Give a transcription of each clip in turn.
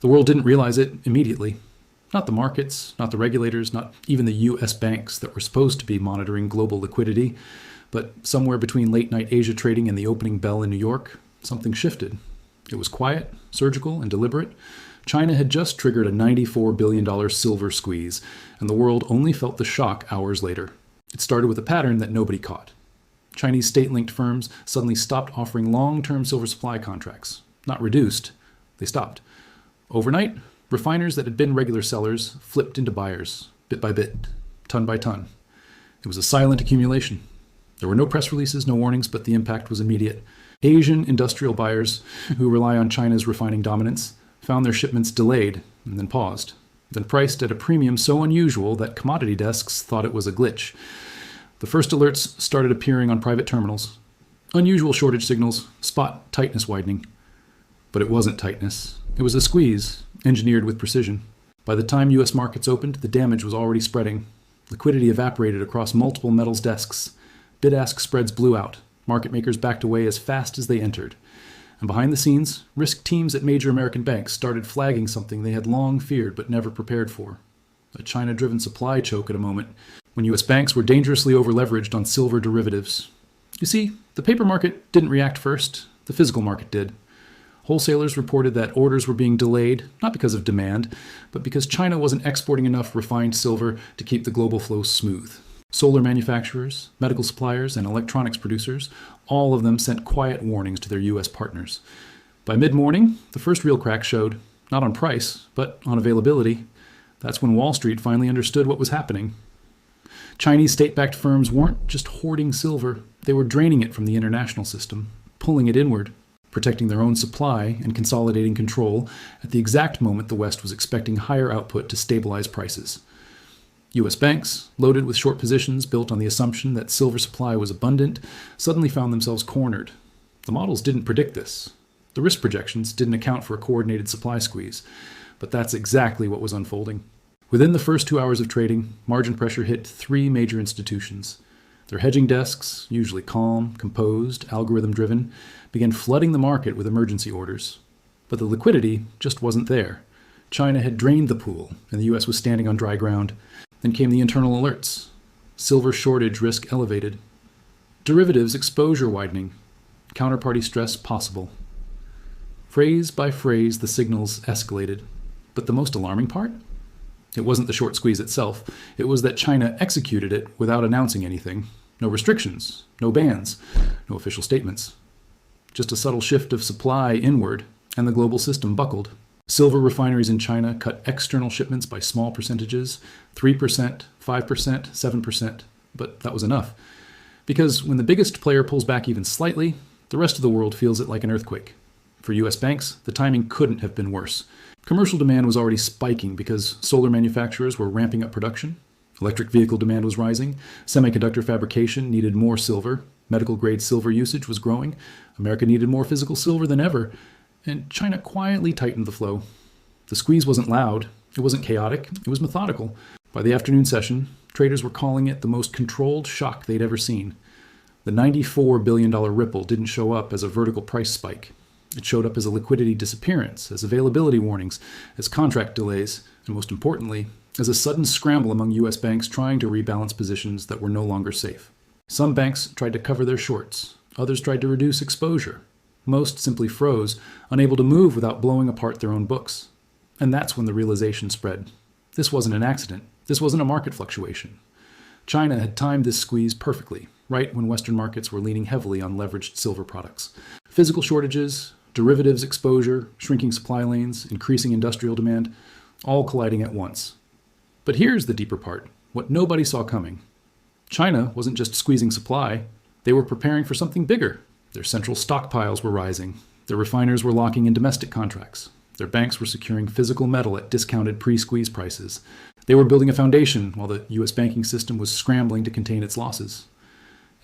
The world didn't realize it immediately. Not the markets, not the regulators, not even the US banks that were supposed to be monitoring global liquidity. But somewhere between late-night Asia trading and the opening bell in New York, something shifted. It was quiet, surgical, and deliberate. China had just triggered a $94 billion silver squeeze, and the world only felt the shock hours later. It started with a pattern that nobody caught. Chinese state-linked firms suddenly stopped offering long-term silver supply contracts. Not reduced, they stopped. Overnight, refiners that had been regular sellers flipped into buyers, bit by bit, ton by ton. It was a silent accumulation. There were no press releases, no warnings, but the impact was immediate. Asian industrial buyers, who rely on China's refining dominance, found their shipments delayed and then paused, then priced at a premium so unusual that commodity desks thought it was a glitch. The first alerts started appearing on private terminals. Unusual shortage signals, spot tightness widening. But it wasn't tightness. It was a squeeze, engineered with precision. By the time US markets opened, the damage was already spreading. Liquidity evaporated across multiple metals desks. Bid-ask spreads blew out. Market makers backed away as fast as they entered. And behind the scenes, risk teams at major American banks started flagging something they had long feared but never prepared for. A China-driven supply choke at a moment when US banks were dangerously over-leveraged on silver derivatives. You see, the paper market didn't react first. The physical market did. Wholesalers reported that orders were being delayed, not because of demand, but because China wasn't exporting enough refined silver to keep the global flow smooth. Solar manufacturers, medical suppliers, and electronics producers, all of them sent quiet warnings to their US partners. By mid-morning, the first real crack showed, not on price, but on availability. That's when Wall Street finally understood what was happening. Chinese state-backed firms weren't just hoarding silver, they were draining it from the international system, pulling it inward, protecting their own supply and consolidating control at the exact moment the West was expecting higher output to stabilize prices. US banks, loaded with short positions built on the assumption that silver supply was abundant, suddenly found themselves cornered. The models didn't predict this. The risk projections didn't account for a coordinated supply squeeze. But that's exactly what was unfolding. Within the first 2 hours of trading, margin pressure hit 3 major institutions. Their hedging desks, usually calm, composed, algorithm-driven, began flooding the market with emergency orders. But the liquidity just wasn't there. China had drained the pool, and the US was standing on dry ground. Then came the internal alerts. Silver shortage risk elevated. Derivatives exposure widening. Counterparty stress possible. Phrase by phrase, the signals escalated. But the most alarming part? It wasn't the short squeeze itself. It was that China executed it without announcing anything. No restrictions, no bans, no official statements. Just a subtle shift of supply inward, and the global system buckled. Silver refineries in China cut external shipments by small percentages, 3%, 5%, 7%, but that was enough. Because when the biggest player pulls back even slightly, the rest of the world feels it like an earthquake. For US banks, the timing couldn't have been worse. Commercial demand was already spiking because solar manufacturers were ramping up production. Electric vehicle demand was rising. Semiconductor fabrication needed more silver. Medical-grade silver usage was growing. America needed more physical silver than ever. And China quietly tightened the flow. The squeeze wasn't loud. It wasn't chaotic. It was methodical. By the afternoon session, traders were calling it the most controlled shock they'd ever seen. The $94 billion ripple didn't show up as a vertical price spike. It showed up as a liquidity disappearance, as availability warnings, as contract delays, and most importantly, as a sudden scramble among US banks trying to rebalance positions that were no longer safe. Some banks tried to cover their shorts. Others tried to reduce exposure. Most simply froze, unable to move without blowing apart their own books. And that's when the realization spread. This wasn't an accident. This wasn't a market fluctuation. China had timed this squeeze perfectly, right when Western markets were leaning heavily on leveraged silver products. Physical shortages, derivatives exposure, shrinking supply lanes, increasing industrial demand, all colliding at once. But here's the deeper part, what nobody saw coming. China wasn't just squeezing supply, they were preparing for something bigger. Their central stockpiles were rising. Their refiners were locking in domestic contracts. Their banks were securing physical metal at discounted pre-squeeze prices. They were building a foundation while the US banking system was scrambling to contain its losses.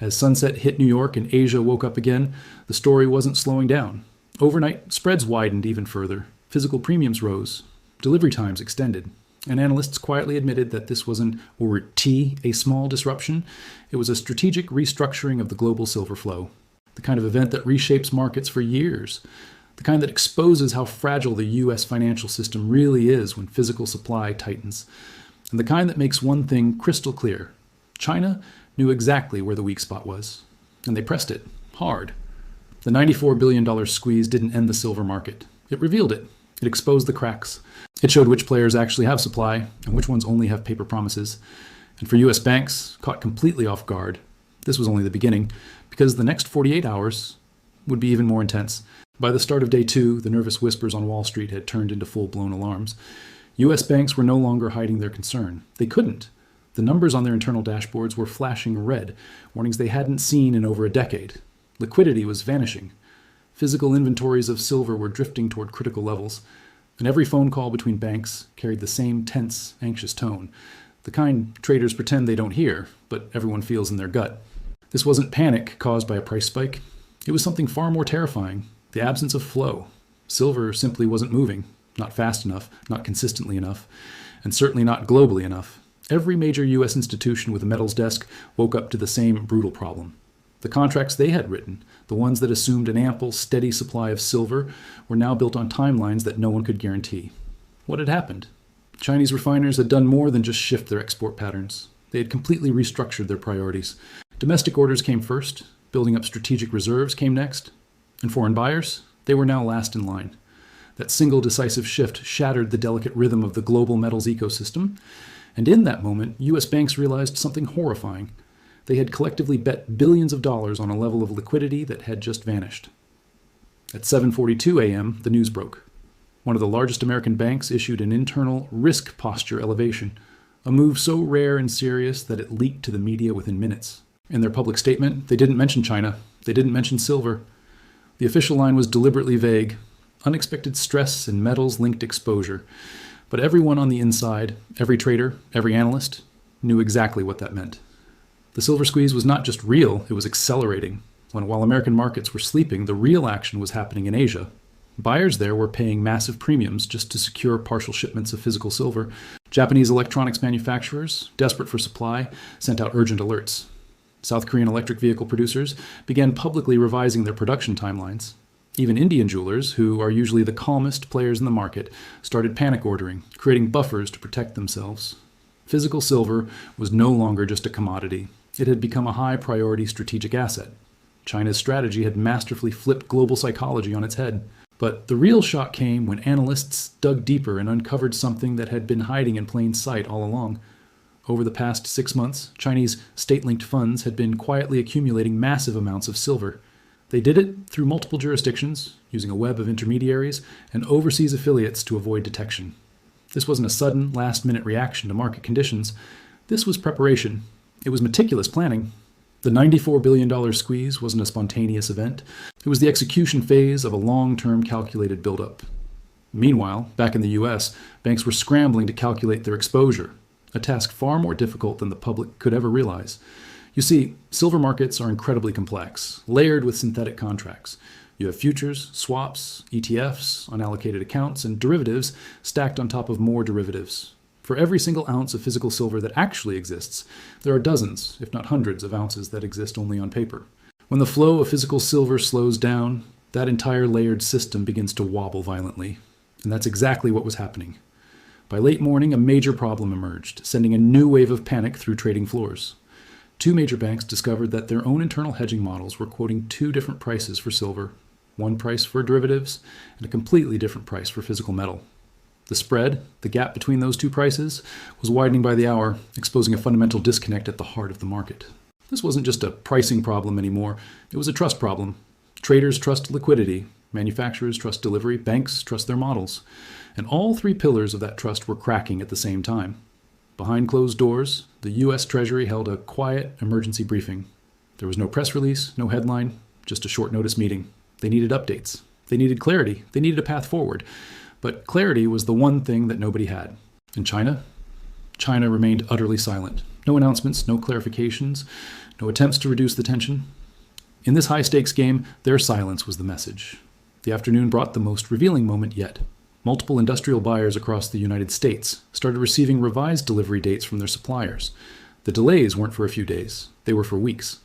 As sunset hit New York and Asia woke up again, the story wasn't slowing down. Overnight, spreads widened even further. Physical premiums rose. Delivery times extended. And analysts quietly admitted that this wasn't, or T, a small disruption. It was a strategic restructuring of the global silver flow. The kind of event that reshapes markets for years. the kind that exposes how fragile the US financial system really is when physical supply tightens, and the kind that makes one thing crystal clear. China knew exactly where the weak spot was, and they pressed it hard. The $94 billion squeeze didn't end the silver market. It revealed it. It exposed the cracks. It showed which players actually have supply and which ones only have paper promises. And for US banks, caught completely off guard, this was only the beginning, because the next 48 hours would be even more intense. By the start of day 2, the nervous whispers on Wall Street had turned into full-blown alarms. US banks were no longer hiding their concern. They couldn't. The numbers on their internal dashboards were flashing red, warnings they hadn't seen in over a decade. Liquidity was vanishing. Physical inventories of silver were drifting toward critical levels, and every phone call between banks carried the same tense, anxious tone, the kind traders pretend they don't hear, but everyone feels in their gut. This wasn't panic caused by a price spike. It was something far more terrifying, the absence of flow. Silver simply wasn't moving, not fast enough, not consistently enough, and certainly not globally enough. Every major U.S. institution with a metals desk woke up to the same brutal problem. The contracts they had written, the ones that assumed an ample, steady supply of silver, were now built on timelines that no one could guarantee. What had happened? Chinese refiners had done more than just shift their export patterns. They had completely restructured their priorities. Domestic orders came first, building up strategic reserves came next, and foreign buyers, they were now last in line. That single decisive shift shattered the delicate rhythm of the global metals ecosystem, and in that moment, U.S. banks realized something horrifying. They had collectively bet billions of dollars on a level of liquidity that had just vanished. At 7:42 a.m., the news broke. One of the largest American banks issued an internal risk posture elevation, a move so rare and serious that it leaked to the media within minutes. In their public statement, they didn't mention China. They didn't mention silver. The official line was deliberately vague, unexpected stress and metals-linked exposure. But everyone on the inside, every trader, every analyst, knew exactly what that meant. The silver squeeze was not just real, it was accelerating. While American markets were sleeping, the real action was happening in Asia. Buyers there were paying massive premiums just to secure partial shipments of physical silver. Japanese electronics manufacturers, desperate for supply, sent out urgent alerts. South Korean electric vehicle producers began publicly revising their production timelines. Even Indian jewelers, who are usually the calmest players in the market, started panic ordering, creating buffers to protect themselves. Physical silver was no longer just a commodity. It had become a high-priority strategic asset. China's strategy had masterfully flipped global psychology on its head. But the real shock came when analysts dug deeper and uncovered something that had been hiding in plain sight all along. Over the past 6 months, Chinese state-linked funds had been quietly accumulating massive amounts of silver. They did it through multiple jurisdictions, using a web of intermediaries and overseas affiliates to avoid detection. This wasn't a sudden, last-minute reaction to market conditions. This was preparation. It was meticulous planning. The $94 billion squeeze wasn't a spontaneous event. It was the execution phase of a long-term calculated buildup. Meanwhile, back in the US, banks were scrambling to calculate their exposure, a task far more difficult than the public could ever realize. You see, silver markets are incredibly complex, layered with synthetic contracts. You have futures, swaps, ETFs, unallocated accounts, and derivatives stacked on top of more derivatives. For every single ounce of physical silver that actually exists, there are dozens, if not hundreds, of ounces that exist only on paper. When the flow of physical silver slows down, that entire layered system begins to wobble violently. And that's exactly what was happening. By late morning, a major problem emerged, sending a new wave of panic through trading floors. 2 major banks discovered that their own internal hedging models were quoting 2 different prices for silver, one price for derivatives, and a completely different price for physical metal. The spread, the gap between those 2 prices, was widening by the hour, exposing a fundamental disconnect at the heart of the market. This wasn't just a pricing problem anymore, it was a trust problem. Traders trust liquidity, manufacturers trust delivery, banks trust their models. And all 3 pillars of that trust were cracking at the same time. Behind closed doors, the U.S. Treasury held a quiet emergency briefing. There was no press release, no headline, just a short notice meeting. They needed updates. They needed clarity. They needed a path forward. But clarity was the one thing that nobody had. In China? China remained utterly silent. No announcements, no clarifications, no attempts to reduce the tension. In this high-stakes game, their silence was the message. The afternoon brought the most revealing moment yet. Multiple industrial buyers across the United States started receiving revised delivery dates from their suppliers. The delays weren't for a few days. They were for weeks.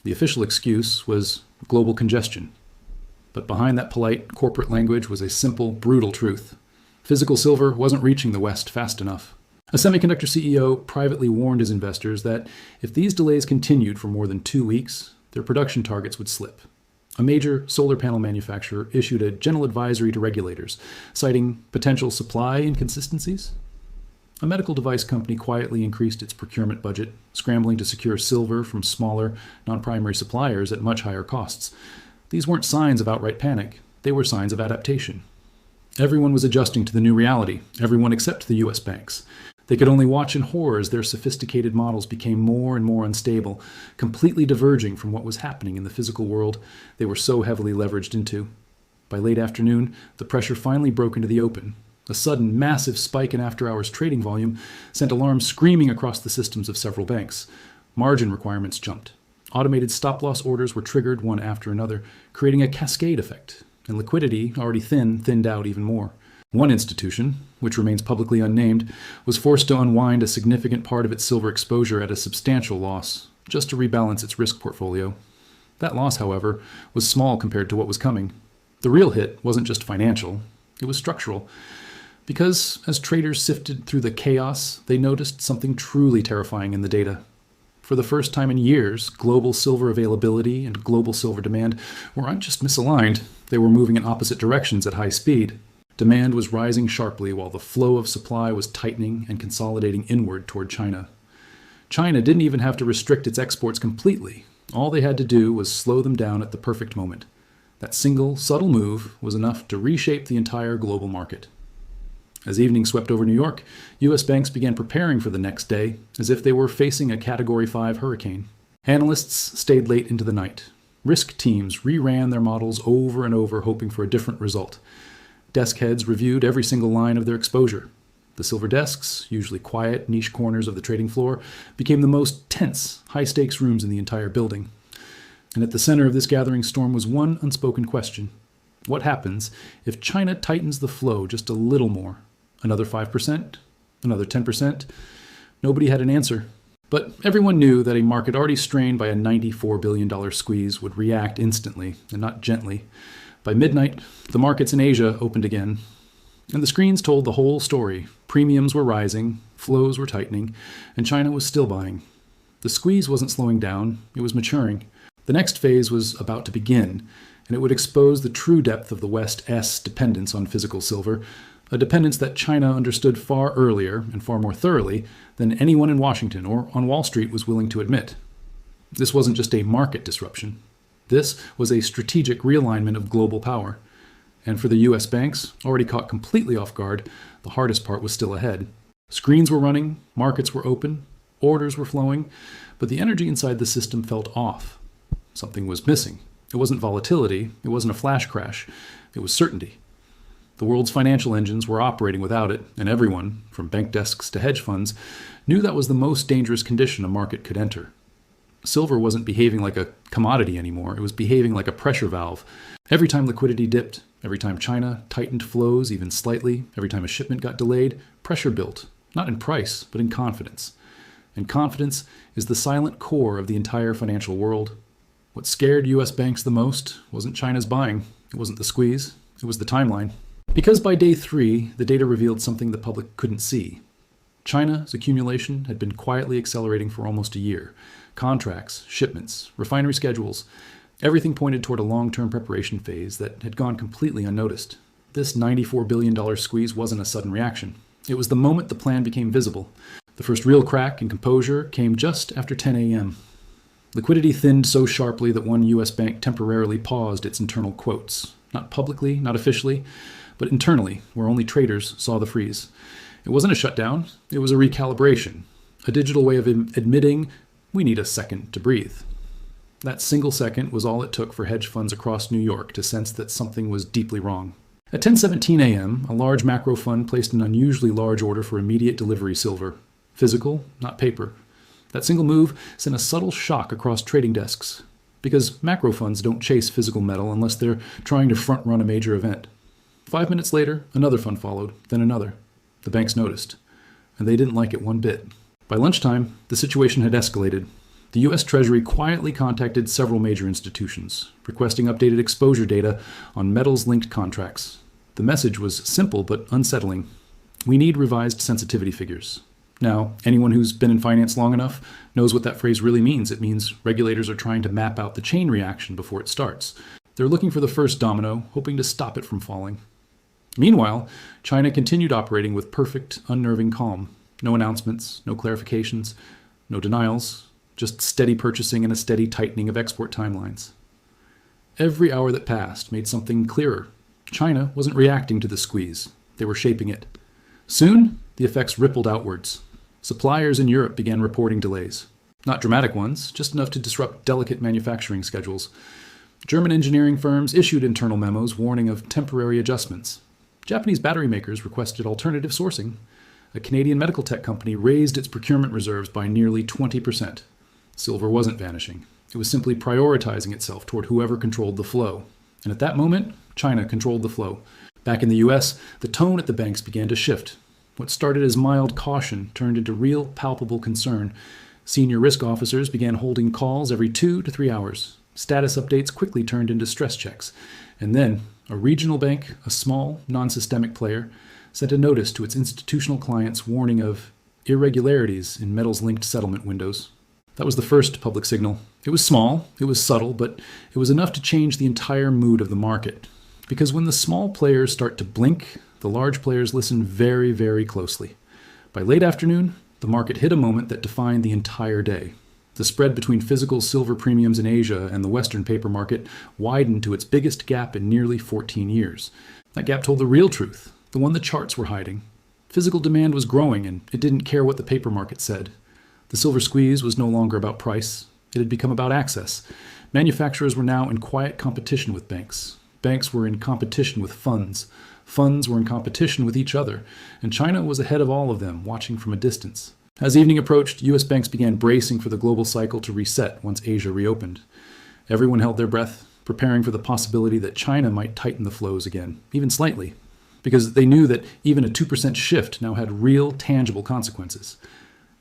The official excuse was global congestion. But behind that polite corporate language was a simple, brutal truth. Physical silver wasn't reaching the West fast enough. A semiconductor CEO privately warned his investors that if these delays continued for more than 2 weeks, their production targets would slip. A major solar panel manufacturer issued a gentle advisory to regulators, citing potential supply inconsistencies. A medical device company quietly increased its procurement budget, scrambling to secure silver from smaller, non-primary suppliers at much higher costs. These weren't signs of outright panic. They were signs of adaptation. Everyone was adjusting to the new reality, everyone except the U.S. banks. They could only watch in horror as their sophisticated models became more and more unstable, completely diverging from what was happening in the physical world they were so heavily leveraged into. By late afternoon, the pressure finally broke into the open. A sudden, massive spike in after-hours trading volume sent alarms screaming across the systems of several banks. Margin requirements jumped. Automated stop-loss orders were triggered one after another, creating a cascade effect, and liquidity, already thin, thinned out even more. One institution, which remains publicly unnamed, was forced to unwind a significant part of its silver exposure at a substantial loss, just to rebalance its risk portfolio. That loss, however, was small compared to what was coming. The real hit wasn't just financial, it was structural. Because as traders sifted through the chaos, they noticed something truly terrifying in the data. For the first time in years, global silver availability and global silver demand weren't just misaligned, they were moving in opposite directions at high speed. Demand was rising sharply while the flow of supply was tightening and consolidating inward toward China. China didn't even have to restrict its exports completely. All they had to do was slow them down at the perfect moment. That single, subtle move was enough to reshape the entire global market. As evening swept over New York, U.S. banks began preparing for the next day as if they were facing a Category 5 hurricane. Analysts stayed late into the night. Risk teams reran their models over and over, hoping for a different result. Desk heads reviewed every single line of their exposure. The silver desks, usually quiet, niche corners of the trading floor, became the most tense, high-stakes rooms in the entire building. And at the center of this gathering storm was one unspoken question. What happens if China tightens the flow just a little more? Another 5%? Another 10%? Nobody had an answer. But everyone knew that a market already strained by a $94 billion squeeze would react instantly, and not gently. By midnight, the markets in Asia opened again, and the screens told the whole story. Premiums were rising, flows were tightening, and China was still buying. The squeeze wasn't slowing down, it was maturing. The next phase was about to begin, and it would expose the true depth of the West's dependence on physical silver, a dependence that China understood far earlier and far more thoroughly than anyone in Washington or on Wall Street was willing to admit. This wasn't just a market disruption. This was a strategic realignment of global power. And for the U.S. banks, already caught completely off guard, the hardest part was still ahead. Screens were running, markets were open, orders were flowing, but the energy inside the system felt off. Something was missing. It wasn't volatility, it wasn't a flash crash, it was certainty. The world's financial engines were operating without it, and everyone, from bank desks to hedge funds, knew that was the most dangerous condition a market could enter. Silver wasn't behaving like a commodity anymore, it was behaving like a pressure valve. Every time liquidity dipped, every time China tightened flows even slightly, every time a shipment got delayed, pressure built, not in price, but in confidence. And confidence is the silent core of the entire financial world. What scared U.S. banks the most wasn't China's buying, it wasn't the squeeze, it was the timeline. Because by day 3, the data revealed something the public couldn't see. China's accumulation had been quietly accelerating for almost a year. Contracts, shipments, refinery schedules, everything pointed toward a long-term preparation phase that had gone completely unnoticed. This $94 billion squeeze wasn't a sudden reaction. It was the moment the plan became visible. The first real crack in composure came just after 10 a.m. Liquidity thinned so sharply that one U.S. bank temporarily paused its internal quotes. Not publicly, not officially, but internally, where only traders saw the freeze. It wasn't a shutdown, it was a recalibration, a digital way of admitting we need a second to breathe. That single second was all it took for hedge funds across New York to sense that something was deeply wrong. At 10:17 a.m., a large macro fund placed an unusually large order for immediate delivery silver. Physical, not paper. That single move sent a subtle shock across trading desks, because macro funds don't chase physical metal unless they're trying to front-run a major event. 5 minutes later, another fund followed, then another. The banks noticed, and they didn't like it one bit. By lunchtime, the situation had escalated. The US Treasury quietly contacted several major institutions, requesting updated exposure data on metals-linked contracts. The message was simple but unsettling. We need revised sensitivity figures. Now, anyone who's been in finance long enough knows what that phrase really means. It means regulators are trying to map out the chain reaction before it starts. They're looking for the first domino, hoping to stop it from falling. Meanwhile, China continued operating with perfect, unnerving calm. No announcements, no clarifications, no denials, just steady purchasing and a steady tightening of export timelines. Every hour that passed made something clearer. China wasn't reacting to the squeeze. They were shaping it. Soon, the effects rippled outwards. Suppliers in Europe began reporting delays. Not dramatic ones, just enough to disrupt delicate manufacturing schedules. German engineering firms issued internal memos warning of temporary adjustments. Japanese battery makers requested alternative sourcing. A Canadian medical tech company raised its procurement reserves by nearly 20%. Silver wasn't vanishing. It was simply prioritizing itself toward whoever controlled the flow. And at that moment, China controlled the flow. Back in the US, the tone at the banks began to shift. What started as mild caution turned into real, palpable concern. Senior risk officers began holding calls every 2 to 3 hours. Status updates quickly turned into stress checks. And then, a regional bank, a small, non-systemic player, sent a notice to its institutional clients warning of irregularities in metals-linked settlement windows. That was the first public signal. It was small, it was subtle, but it was enough to change the entire mood of the market. Because when the small players start to blink, the large players listen very, very closely. By late afternoon, the market hit a moment that defined the entire day. The spread between physical silver premiums in Asia and the Western paper market widened to its biggest gap in nearly 14 years. That gap told the real truth, the one the charts were hiding. Physical demand was growing, and it didn't care what the paper market said. The silver squeeze was no longer about price. It had become about access. Manufacturers were now in quiet competition with banks. Banks were in competition with funds. Funds were in competition with each other, and China was ahead of all of them, watching from a distance. As evening approached, U.S. banks began bracing for the global cycle to reset once Asia reopened. Everyone held their breath, preparing for the possibility that China might tighten the flows again, even slightly, because they knew that even a 2% shift now had real, tangible consequences.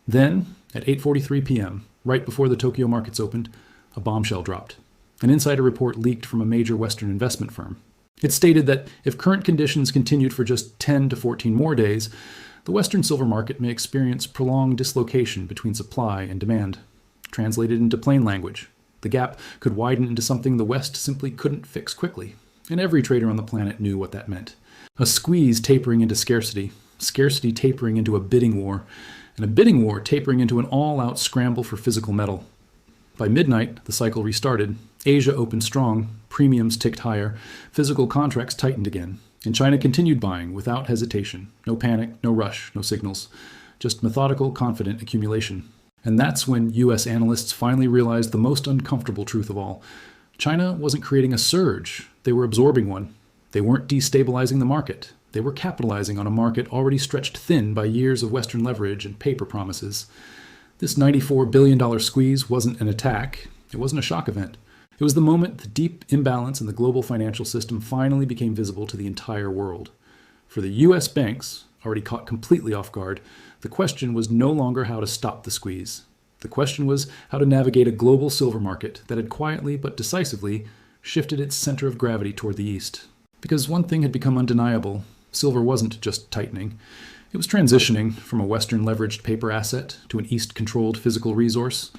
Then, at 8:43 p.m., right before the Tokyo markets opened, a bombshell dropped. An insider report leaked from a major Western investment firm. It stated that if current conditions continued for just 10 to 14 more days, the Western silver market may experience prolonged dislocation between supply and demand. Translated into plain language, the gap could widen into something the West simply couldn't fix quickly. And every trader on the planet knew what that meant. A squeeze tapering into scarcity, scarcity tapering into a bidding war, and a bidding war tapering into an all-out scramble for physical metal. By midnight, the cycle restarted. Asia opened strong, premiums ticked higher, physical contracts tightened again, and China continued buying without hesitation. No panic, no rush, no signals, just methodical, confident accumulation. And that's when US analysts finally realized the most uncomfortable truth of all. China wasn't creating a surge, they were absorbing one. They weren't destabilizing the market. They were capitalizing on a market already stretched thin by years of Western leverage and paper promises. This $94 billion squeeze wasn't an attack. It wasn't a shock event. It was the moment the deep imbalance in the global financial system finally became visible to the entire world. For the US banks, already caught completely off guard, the question was no longer how to stop the squeeze. The question was how to navigate a global silver market that had quietly but decisively shifted its center of gravity toward the east. Because one thing had become undeniable: silver wasn't just tightening. It was transitioning from a Western leveraged paper asset to an East-controlled physical resource.